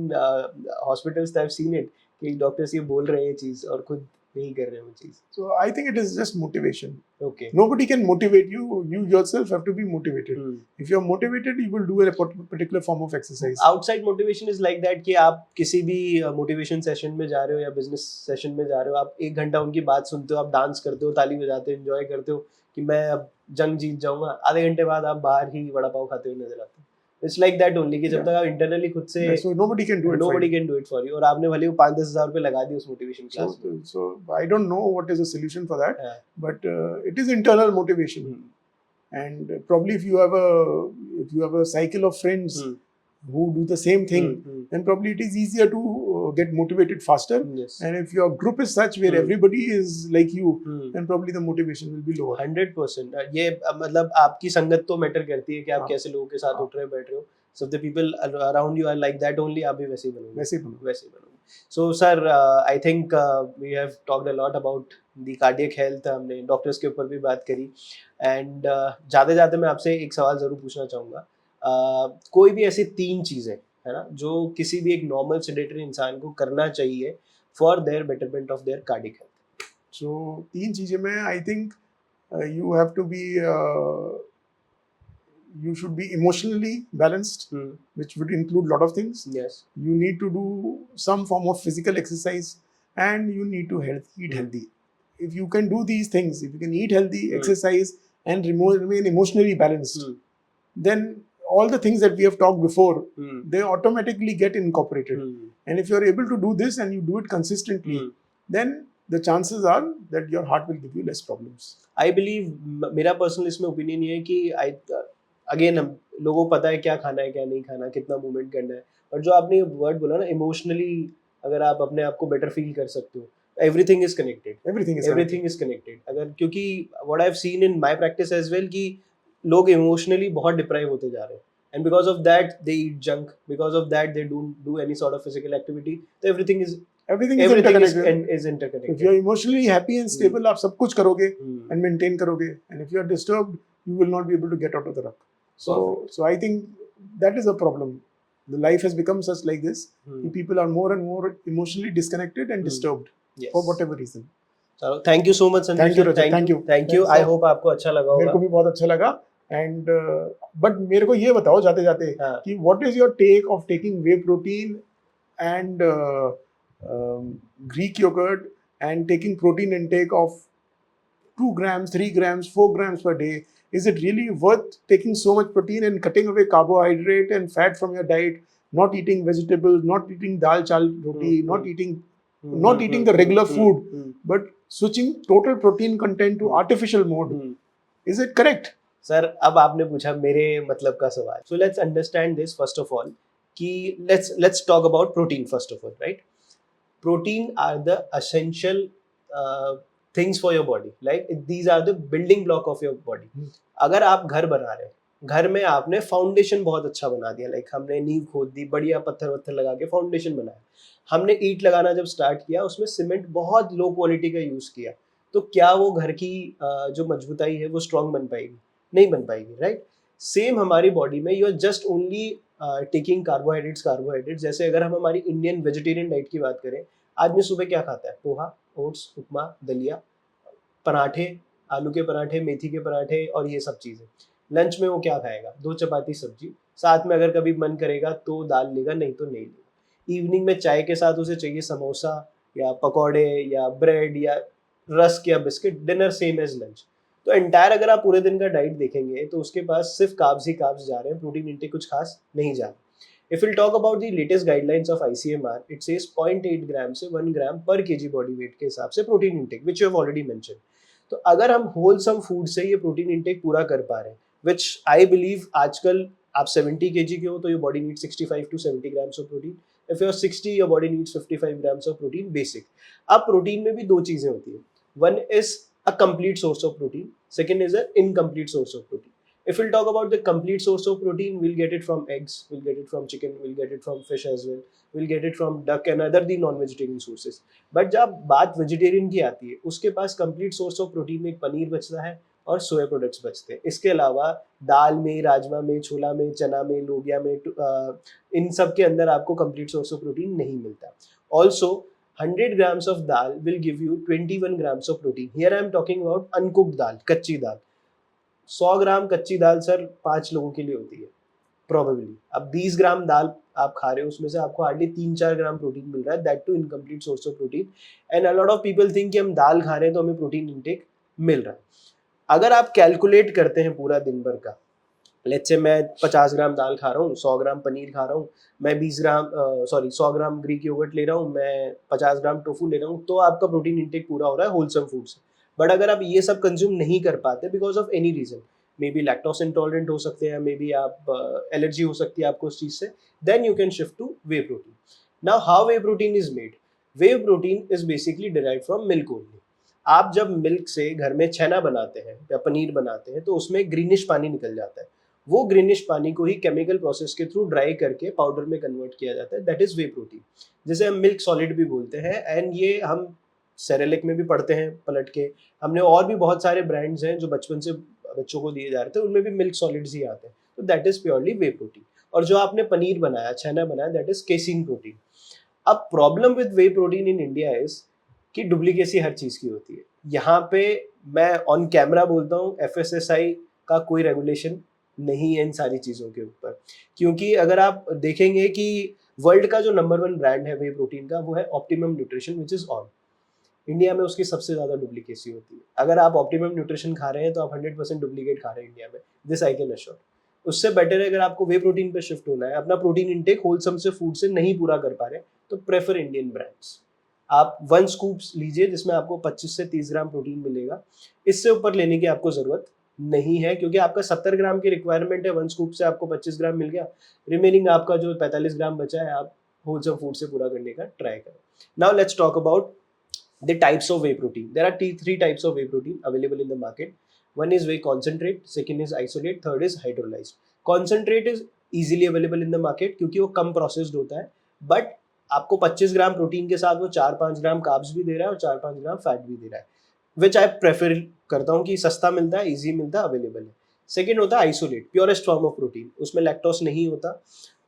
hospitals, I've seen it कि doctors ये बोल रहे हैं ये चीज और खुद नहीं कर रहे हैं वो चीज. So I think it is just motivation. Okay. Nobody can motivate you. You yourself have to be motivated. Hmm. If you are motivated, you will do a particular form of exercise. Outside motivation is like that कि आप किसी भी motivation session में जा रहे हो या business session में जा रहे हो, आप 1 घंटा उनकी बात सुनते हो, आप डांस करते हो, ताली बजाते हो, एंजॉय करते हो कि मैं अब जंग जीत जाऊंगा, आधे घंटे बाद आप बाहर ही वड़ा पाव खाते हुए नजर आते हो. इट्स लाइक दैट ओनली कि जब तक आप इंटरनली खुद से Yeah, so nobody can do it. for nobody you. can do it for you, और आपने भले वो 5-10 हज़ार रुपए लगा दिए उस मोटिवेशन क्लास में. So I don't know what is the solution for that, Yeah. but it is internal motivation. Hmm. And probably if you have a cycle of friends Hmm. who do the same thing, Hmm. then probably it is easier to get motivated faster. Yes. And if your group is such where Hmm. everybody is like you, Hmm. then probably the motivation will be lower. 100%. ये मतलब आपकी संगत तो matter करती है कि आप हाँ. कैसे लोगों के साथ हाँ. उठ रहे बैठ रहे हो. So if the people around you are like that only, आप भी वैसे ही बनोगे. वैसे ही बनो. वैसे ही बनोगे. So sir, I think we have talked a lot about the cardiac health. हमने डॉक्टर्स के ऊपर भी बात करी. And जाते जाते मैं आपसे एक सवाल जरूर पूछना चाहूँगा. कोई भी ऐसी 3 चीज़ें है ना जो किसी भी एक नॉर्मल सेडेटरी इंसान को करना चाहिए for their betterment of their cardiac health. So 3 चीजें में I think you have to be you should be emotionally balanced, which would include a lot of things. Yes. You need to do some form of physical exercise, and you need to eat healthy. If you can do these things, if you can eat healthy, exercise, and remain emotionally balanced, then all the things that we have talked before, they automatically get incorporated. And if you are able to do this and you do it consistently, then the chances are that your heart will give you less problems. I believe मेरा personal इसमें opinion ये है कि again हम लोगों को पता है क्या खाना है क्या नहीं खाना, कितना मूवमेंट करना है, और जो आपने वर्ड बोला ना इमोशनली, अगर आप अपने आप को बेटर फील कर सकते हो, everything is connected. Everything is connected. अगर क्योंकि what I have seen in my practice as well कि लोग इमोशनली बहुत डिप्राइव होते जा रहे हैं, and because of that they eat junk, because of that they don't do any sort of physical activity. तो everything is interconnected. If you are emotionally happy and stable, आप सब कुछ करोगे and maintain करोगे, and if you are disturbed, you will not be able to get out of the rut. So I think that is a problem. The life has become such like this. People are more and more emotionally disconnected and disturbed for whatever reason. चलो, thank you so much Sandeep. Thank you, Rajat. Thank you. I hope आपको अच्छा लगा होगा. मेरे को भी बहुत अच्छा लगा. And but मेरे को ये बताओ जाते जाते कि what is your take of taking whey protein and Greek yogurt and taking protein intake of 2 grams, 3 grams, 4 grams per day? Is it really worth taking so much protein and cutting away carbohydrate and fat from your diet, not eating vegetables, not eating dal chal roti, not eating the regular food, but switching total protein content to artificial mode? Is it correct? Sir अब आपने पूछा मेरे मतलब का सवाल. So let's understand this first of all कि let's talk about protein first of all, right? Protein are the essential things for your body, like these are the building block of your body. अगर आप घर बना रहे हैं, घर में आपने फाउंडेशन बहुत अच्छा बना दिया, लाइक हमने नींव खोद दी, बढ़िया पत्थर वत्थर लगा के फाउंडेशन बनाया. हमने ईंट लगाना जब स्टार्ट किया, उसमें सीमेंट बहुत लो क्वालिटी का यूज किया, तो क्या वो घर की जो मजबूताई है वो स्ट्रांग बन पाएगी? नहीं बन पाएगी, राइट? सेम हमारी बॉडी में you are just only taking carbohydrates. जैसे अगर हम हमारी इंडियन वेजिटेरियन डाइट की बात करें, आदमी सुबह क्या खाता है? पोहा, ओट्स, उपमा, दलिया, पराठे, आलू के पराठे, मेथी के पराठे और ये सब चीज़ें. लंच में वो क्या खाएगा? 2 चपाती सब्जी, साथ में अगर कभी मन करेगा तो दाल लेगा, नहीं तो नहीं लेगा. इवनिंग में चाय के साथ उसे चाहिए समोसा या पकौड़े या ब्रेड या रस्क या biscuit. Dinner same as lunch. तो एंटायर अगर आप पूरे दिन का डाइट देखेंगे तो उसके पास सिर्फ कार्ब्स ही कार्ब्स जा रहे हैं, प्रोटीन इंटेक कुछ खास नहीं जा रहा. If we'll talk about the latest guidelines of ICMR, it says 0.8 ग्राम से 1 ग्राम पर केजी बॉडी वेट के हिसाब से protein intake, which you have already mentioned. तो अगर हम होलसम फूड से ये प्रोटीन इंटेक पूरा कर पा रहे हैं, which I believe आजकल आप 70 kg के हो तो your body needs 65 to 70 grams of protein. If you're 60, your body needs 55 grams of protein basic. अब प्रोटीन में भी दो चीजें होती है. One is a complete source of protein. Second is an incomplete source of protein. If we'll talk about the complete source of protein, we'll get it from eggs, we'll get it from chicken, we'll get it from fish as well, we'll get it from duck and other the non-vegetarian sources. But जब बात vegetarian की आती है, उसके पास complete source of protein में एक पनीर बचता है और सोया प्रोडक्ट्स बचते हैं. इसके अलावा दाल में, राजमा में, छोला में, चना में, लोबिया में, इन सब के अंदर आपको complete source of protein नहीं मिलता. Also, 100 grams of dal will give you 21 grams of protein. Here I am talking about uncooked dal, कच्ची दाल. 100 ग्राम कच्ची दाल सर 5 लोगों के लिए होती है प्रोबेबली. अब 20 ग्राम दाल आप खा रहे हो, उसमें से आपको हार्डली 3-4 ग्राम प्रोटीन मिल रहा है, that too incomplete source of protein. And a lot of people think कि हम दाल खा रहे हैं तो हमें प्रोटीन इंटेक मिल रहा है. अगर आप कैलकुलेट करते हैं पूरा दिन भर का, लेट्स से मैं 50 ग्राम दाल खा रहा हूँ, 100 ग्राम पनीर खा रहा हूँ, मैं 100 ग्राम ग्रीक योगर्ट ले रहा हूँ, मैं 50 ग्राम टोफू ले रहा हूँ, तो आपका प्रोटीन इंटेक पूरा हो रहा है होलसम फूड से. बट अगर आप ये सब कंज्यूम नहीं कर पाते because of any reason, maybe lactose intolerant हो सकते हैं, मे बी आप एलर्जी हो सकती है आपको उस चीज़ से, then you can shift to whey protein. Now how whey protein is made? Whey protein is basically derive from milk only. आप जब मिल्क से घर में छेना बनाते हैं या पनीर बनाते हैं तो उसमें ग्रीनिश पानी निकल जाता है. वो ग्रीनिश पानी को ही केमिकल प्रोसेस के थ्रू ड्राई करके पाउडर में कन्वर्ट किया जाता है, दैट इज वे प्रोटीन, जिसे हम मिल्क सॉलिड भी बोलते हैं. एंड ये हम सेरेलिक में भी पढ़ते हैं पलट के. हमने और भी बहुत सारे ब्रांड्स हैं जो बचपन से बच्चों को दिए जा रहे थे, उनमें भी मिल्क सॉलिड्स ही आते हैं. तो that is purely way protein. और जो आपने पनीर बनाया, छेना बनाया, दैट इज केसिन प्रोटीन. अब problem with way protein in India is कि डुप्लीकेसी हर चीज़ की होती है. यहाँ पे मैं ऑन कैमरा बोलता हूँ, FSSAI का कोई रेगुलेशन नहीं है इन सारी चीज़ों के ऊपर. क्योंकि अगर आप देखेंगे कि वर्ल्ड का जो नंबर 1 ब्रांड है वे प्रोटीन का, वो है optimum nutrition, which is on. India में उसकी सबसे ज़्यादा डुप्लीकेसी होती है. अगर आप ऑप्टिमम न्यूट्रिशन खा रहे हैं तो आप 100% डुप्लीकेट खा रहे हैं इंडिया में, दिस आई कैन अश्योर. उससे बेटर है अगर आपको वे प्रोटीन पे शिफ्ट होना है, अपना प्रोटीन इंटेक होलसम से फूड से नहीं पूरा कर पा रहे, तो प्रेफर इंडियन ब्रांड्स. आप 1 स्कूप्स लीजिए जिसमें आपको 25 से 30 ग्राम प्रोटीन मिलेगा. इससे ऊपर लेने की आपको ज़रूरत नहीं है, क्योंकि आपका 70 ग्राम की रिक्वायरमेंट है, 1 स्कूप से आपको 25 ग्राम मिल गया, रिमेनिंग आपका जो 45 ग्राम बचा है आप होलसम फूड से पूरा करने का ट्राई करें. Now let's talk about the types of whey protein. There are three types of whey protein available in the market. One is whey concentrate, second is isolate, third is hydrolyzed. Concentrate is easily available in the market क्योंकि वो कम processed होता है, but आपको 25 gram protein के साथ वो 4-5 ग्राम carbs भी दे रहा है और 4-5 ग्राम फैट भी दे रहा है, विच आई प्रेफर करता हूँ कि सस्ता मिलता है, ईजी मिलता है, अवेलेबल है. सेकेंड होता है isolate, purest form of protein. उसमें लैक्टोस नहीं होता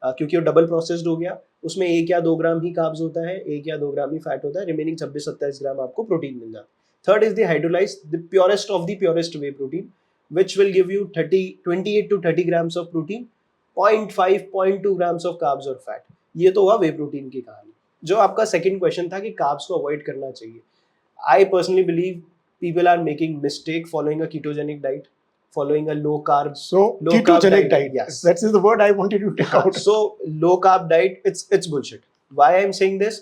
क्योंकि वो डबल प्रोसेस्ड हो गया. उसमें 1 या 2 ग्राम ही कार्ब्स होता है, 1 या 2 ग्राम ही फैट होता है, रिमेनिंग 26-27 ग्राम आपको प्रोटीन मिल जाता है. Third is the hydrolysed, the purest of the purest way protein, which will give you 28 to 30 grams of protein, 0.5-0.2 grams of carbs और fat. ये तो हुआ वे प्रोटीन की कहानी. जो आपका सेकंड क्वेश्चन था कि कार्ब्स को अवॉइड करना चाहिए, I personally believe people are making mistake following a ketogenic diet, following a low carb. So low carb ketogenic diet, yes, that is the word I wanted you to take out. So low carb diet, it's bullshit. Why I'm saying this?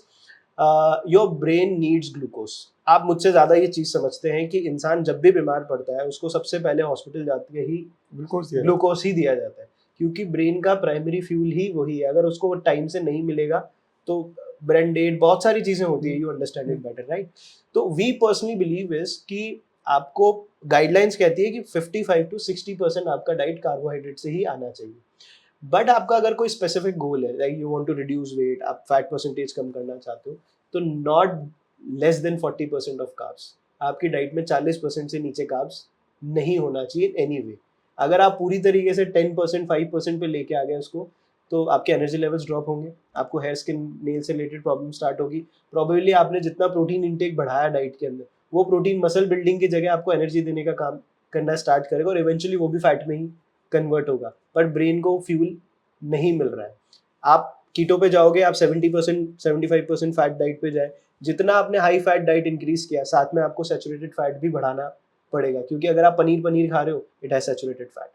Your brain needs glucose. आप मुझसे ज़्यादा ये चीज़ समझते हैं कि इंसान जब भी बीमार पड़ता है उसको सबसे पहले हॉस्पिटल जाते ही ग्लूकोज ही दिया जाता है. क्योंकि ब्रेन का प्राइमरी फ्यूल ही वही है। अगर उसको टाइम से नहीं मिलेगा तो ब्रेन डेड, बहुत सारी चीजें होती है, you understand it better, right? तो वी पर्सनली बिलीव इज कि आपको गाइडलाइंस कहती है कि 55 to 60% आपका डाइट कार्बोहाइड्रेट से ही आना चाहिए। बट आपका अगर कोई स्पेसिफिक गोल है, like you want to reduce weight, आप फैट परसेंटेज कम करना चाहते हो, तो not less than 40% of carbs, आपकी डाइट में 40% से नीचे कार्ब्स नहीं होना चाहिए एनीवे। अगर आप पूरी तरीके से 10% 5% पे लेके आ गए उसको, तो आपके एनर्जी लेवल्स ड्रॉप होंगे, आपको हेयर स्किन नेल से रिलेटेड प्रॉब्लम स्टार्ट होगी। प्रोबेबली आपने जितना प्रोटीन इंटेक बढ़ाया डाइट के अंदर, वो प्रोटीन मसल बिल्डिंग की जगह आपको एनर्जी देने का काम करना स्टार्ट करेगा और इवेंचुअली वो भी फैट में ही कन्वर्ट होगा, पर ब्रेन को फ्यूल नहीं मिल रहा है। आप कीटो पे जाओगे, आप 70% 75% फैट डाइट पे जाए, जितना आपने हाई फैट डाइट इंक्रीज किया, साथ में आपको सैचुरेटेड फैट भी बढ़ाना पड़ेगा, क्योंकि अगर आप पनीर खा रहे हो, इट हैज सैचुरेटेड फैट।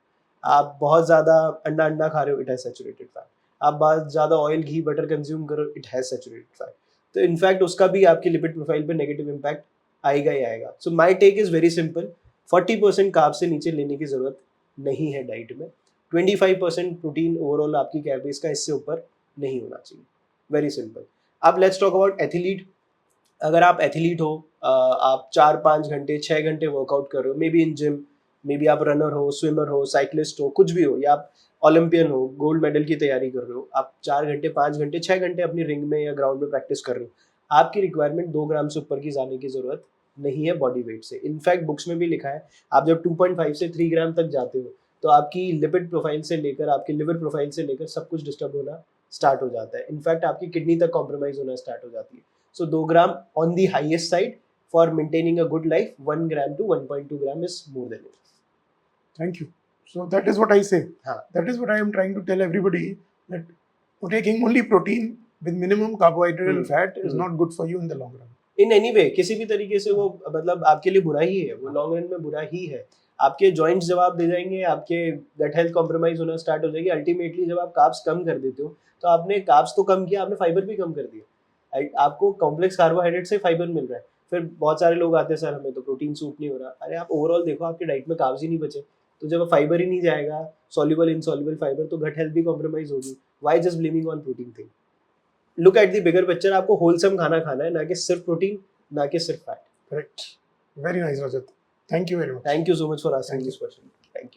आप बहुत ज़्यादा अंडा खा रहे हो, इट हैज सैचुरेटेड फैट। आप बहुत ज़्यादा ऑयल घी बटर कंज्यूम करो, इट हैज सैचुरेटेड फैट। तो इनफैक्ट उसका भी आपकी लिपिड प्रोफाइल पे नेगेटिव इम्पैक्ट आएगा ही आएगा। So my take is very simple, 40% carb से नीचे लेने की ज़रूरत नहीं है डाइट में। 25% प्रोटीन ओवरऑल आपकी कैलोरीज का इससे ऊपर नहीं होना चाहिए, वेरी सिंपल। अब लेट्स टॉक अबाउट एथलीट। अगर आप एथलीट हो, आप 4-5 घंटे 6 घंटे वर्कआउट कर रहे हो, may be in gym, may be आप रनर हो, स्विमर हो, साइकिलिस्ट हो, कुछ भी हो, या आप ओलंपियन हो, गोल्ड मेडल की तैयारी कर रहे हो, आप 4 घंटे 5 घंटे 6 घंटे अपनी रिंग में या ग्राउंड में प्रैक्टिस कर रहे हो, आपकी रिक्वायरमेंट 2 ग्राम से ऊपर की जाने की जरूरत नहीं है बॉडी वेट से। इनफैक्ट बुक्स में भी लिखा है, आप जब 2.5 से 3 ग्राम तक जाते हो, तो आपकी लिपिड प्रोफाइल से लेकर आपकी लिवर प्रोफाइल से लेकर सब कुछ डिस्टर्ब होना स्टार्ट हो जाता है। इनफैक्ट आपकी किडनी तक कॉम्प्रोमाइज होना स्टार्ट हो जाती है। So 2 gram on the highest side for maintaining a good life. 1 gram to 1.2 gram is more than it. Thank you. So that is what I say. हाँ. That is what I am trying to tell everybody, that taking only protein with minimum carbohydrate and fat is not good for you in the long run. In any way, किसी भी तरीके से वो मतलब आपके लिए बुरा ही है, वो लॉन्ग रन में बुरा ही है। आपके जॉइंट्स जवाब दे जाएंगे, आपके गट हेल्थ कॉम्प्रोमाइज होना स्टार्ट हो जाएगी। अल्टीमेटली जब आप कार्ब्स कम कर देते हो, तो आपने कार्ब्स तो कम किया, आपने फाइबर भी कम कर दिया। आपको कॉम्प्लेक्स कार्बोहाइड्रेट से फाइबर मिल रहा है। फिर बहुत सारे लोग आते हैं, सर हमें तो प्रोटीन सूट नहीं हो रहा। अरे आप ओवरऑल देखो, आपके डाइट में कार्ब्स ही नहीं बचे, तो जब फाइबर ही नहीं जाएगा, सॉल्युबल इनसॉल्युबल फाइबर, तो गट हेल्थ भी कॉम्प्रोमाइज होगी। Why just blaming on protein thing? Look at the bigger picture. आपको होलसम खाना खाना है, ना कि सिर्फ प्रोटीन, ना कि सिर्फ fat. Correct. Very nice, Rajat. Thank you very much. Thank you so much for asking Thank you. This question. Thank you.